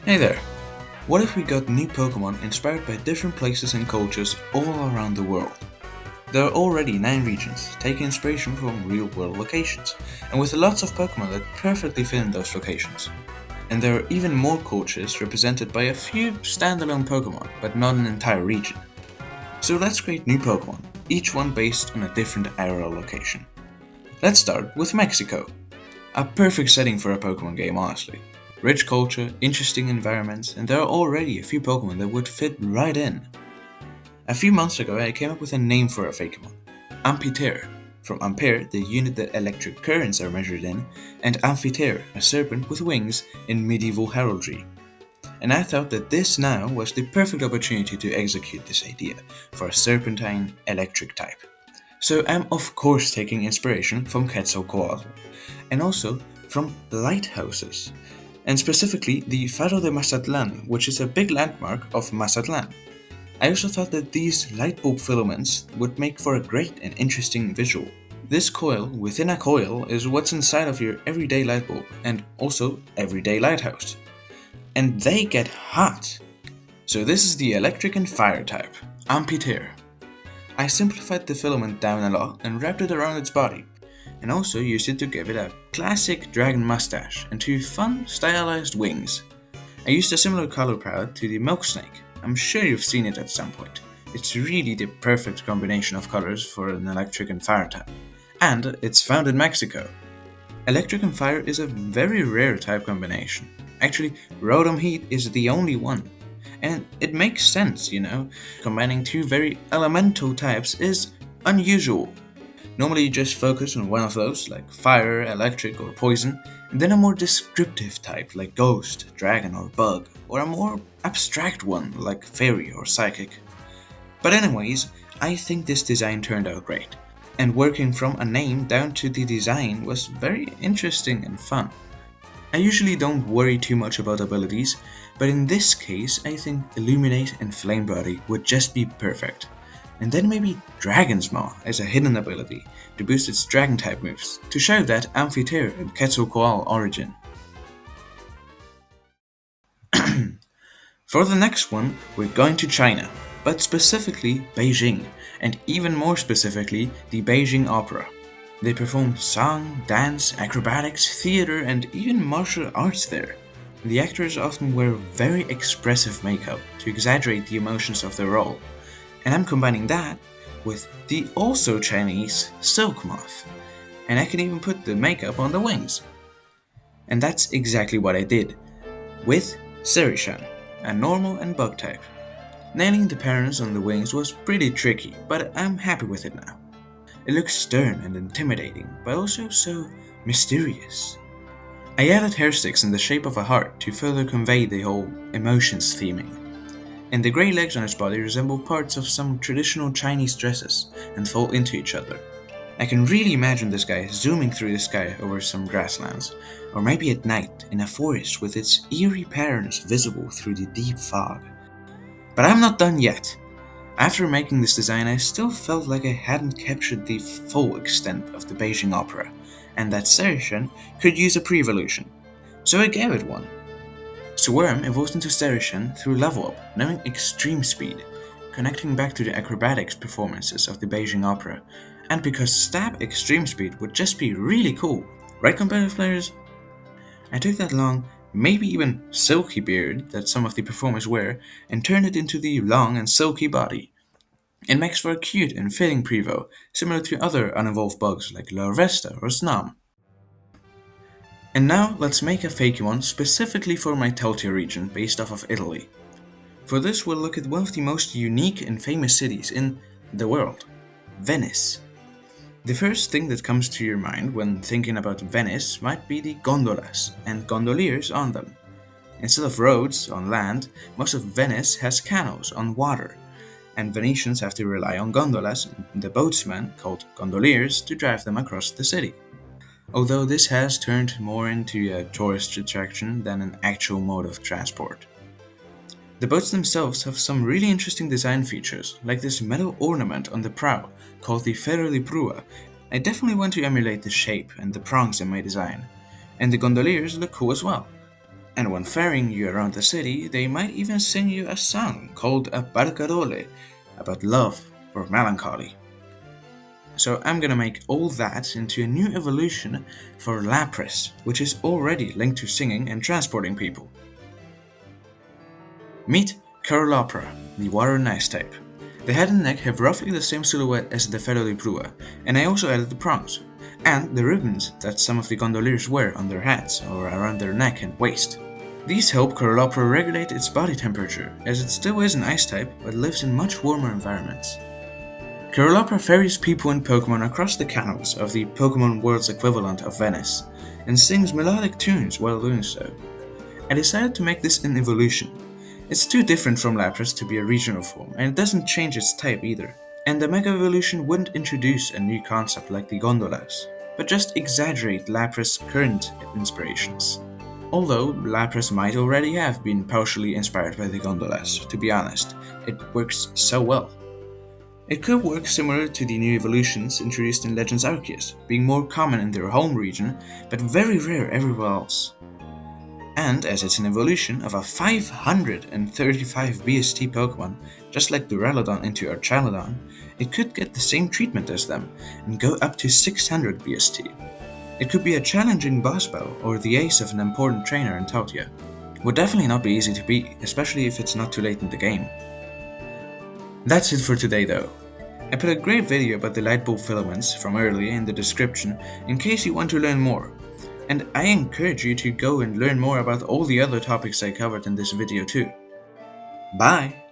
Hey there! What if we got new Pokemon inspired by different places and cultures all around the world? There are already 9 regions, taking inspiration from real-world locations, and with lots of Pokemon that perfectly fit in those locations. And there are even more cultures represented by a few standalone Pokemon, but not an entire region. So let's create new Pokemon, each one based on a different IRL location. Let's start with Mexico. A perfect setting for a Pokemon game, honestly. Rich culture, interesting environments, and there are already a few Pokemon that would fit right in. A few months ago I came up with a name for a Fakemon. Amphitere, from Ampere, the unit that electric currents are measured in, and Amphitere, a serpent with wings in medieval heraldry. And I thought that this now was the perfect opportunity to execute this idea for a serpentine electric type. So I'm of course taking inspiration from Quetzalcoatl, and also from lighthouses, and specifically the Faro de Mazatlan, which is a big landmark of Mazatlan. I also thought that these lightbulb filaments would make for a great and interesting visual. This coil within a coil is what's inside of your everyday lightbulb and also everyday lighthouse. And they get hot! So this is the electric and fire type, Amphitere. I simplified the filament down a lot and wrapped it around its body, and also used it to give it a classic dragon mustache and 2 fun, stylized wings. I used a similar color palette to the milk snake. I'm sure you've seen it at some point. It's really the perfect combination of colors for an electric and fire type. And it's found in Mexico. Electric and fire is a very rare type combination. Actually, Rotom Heat is the only one. And it makes sense, combining 2 very elemental types is unusual. Normally you just focus on one of those, like fire, electric, or poison, and then a more descriptive type like ghost, dragon, or bug, or a more abstract one like fairy or psychic. But anyways, I think this design turned out great, and working from a name down to the design was very interesting and fun. I usually don't worry too much about abilities, but in this case I think Illuminate and Flame Body would just be perfect. And then maybe Dragon's Maw as a hidden ability to boost its dragon type moves, to show that Amphitere and Quetzalcoatl origin. For the next one, we're going to China, but specifically Beijing, and even more specifically the Beijing Opera. They perform song, dance, acrobatics, theater, and even martial arts there. The actors often wear very expressive makeup to exaggerate the emotions of their role. And I'm combining that with the also Chinese silk moth. And I can even put the makeup on the wings. And that's exactly what I did with Serishan, a normal and bug type. Nailing the parents on the wings was pretty tricky, but I'm happy with it now. It looks stern and intimidating, but also so mysterious. I added hair sticks in the shape of a heart to further convey the whole emotions theming. And the grey legs on his body resemble parts of some traditional Chinese dresses and fall into each other. I can really imagine this guy zooming through the sky over some grasslands, or maybe at night in a forest with its eerie patterns visible through the deep fog. But I'm not done yet. After making this design, I still felt like I hadn't captured the full extent of the Beijing Opera, and that Serishan could use a pre-evolution. So I gave it one. Swarm evolves into Serishan through level up, knowing extreme speed, connecting back to the acrobatics performances of the Beijing Opera, and because Stab Extreme Speed would just be really cool, right competitive players? I took that long, maybe even silky beard that some of the performers wear and turned it into the long and silky body. It makes for a cute and fitting prevo, similar to other unevolved bugs like Larvesta or Snom. And now let's make a Fakemon specifically for my Teltia region based off of Italy. For this we'll look at one of the most unique and famous cities in the world, Venice. The first thing that comes to your mind when thinking about Venice might be the gondolas and gondoliers on them. Instead of roads on land, most of Venice has canals on water, and Venetians have to rely on gondolas and the boatsmen, called gondoliers, to drive them across the city. Although this has turned more into a tourist attraction than an actual mode of transport. The boats themselves have some really interesting design features, like this metal ornament on the prow called the Ferro di Prua. I definitely want to emulate the shape and the prongs in my design, and the gondoliers look cool as well. And when ferrying you around the city, they might even sing you a song called a barcarolle about love or melancholy. So I'm gonna make all that into a new evolution for Lapras, which is already linked to singing and transporting people. Meet Opera, the water nice type. The head and neck have roughly the same silhouette as the Faro de Mazatlan, and I also added the prongs, and the ribbons that some of the gondoliers wear on their hats or around their neck and waist. These help Opera regulate its body temperature, as it still is an ice type but lives in much warmer environments. Opera ferries people and Pokemon across the canals of the Pokemon world's equivalent of Venice, and sings melodic tunes while doing so. I decided to make this an evolution. It's too different from Lapras to be a regional form, and it doesn't change its type either. And the Mega Evolution wouldn't introduce a new concept like the Gondolas, but just exaggerate Lapras' current inspirations. Although Lapras might already have been partially inspired by the Gondolas, to be honest, it works so well. It could work similar to the new evolutions introduced in Legends Arceus, being more common in their home region, but very rare everywhere else. And as it's an evolution of a 535 BST Pokemon, just like Duraludon into Archaludon, it could get the same treatment as them and go up to 600 BST. It could be a challenging boss battle or the ace of an important trainer in Tautia. Would definitely not be easy to beat, especially if it's not too late in the game. That's it for today though. I put a great video about the Lightbulb filaments from earlier in the description in case you want to learn more. And I encourage you to go and learn more about all the other topics I covered in this video too. Bye!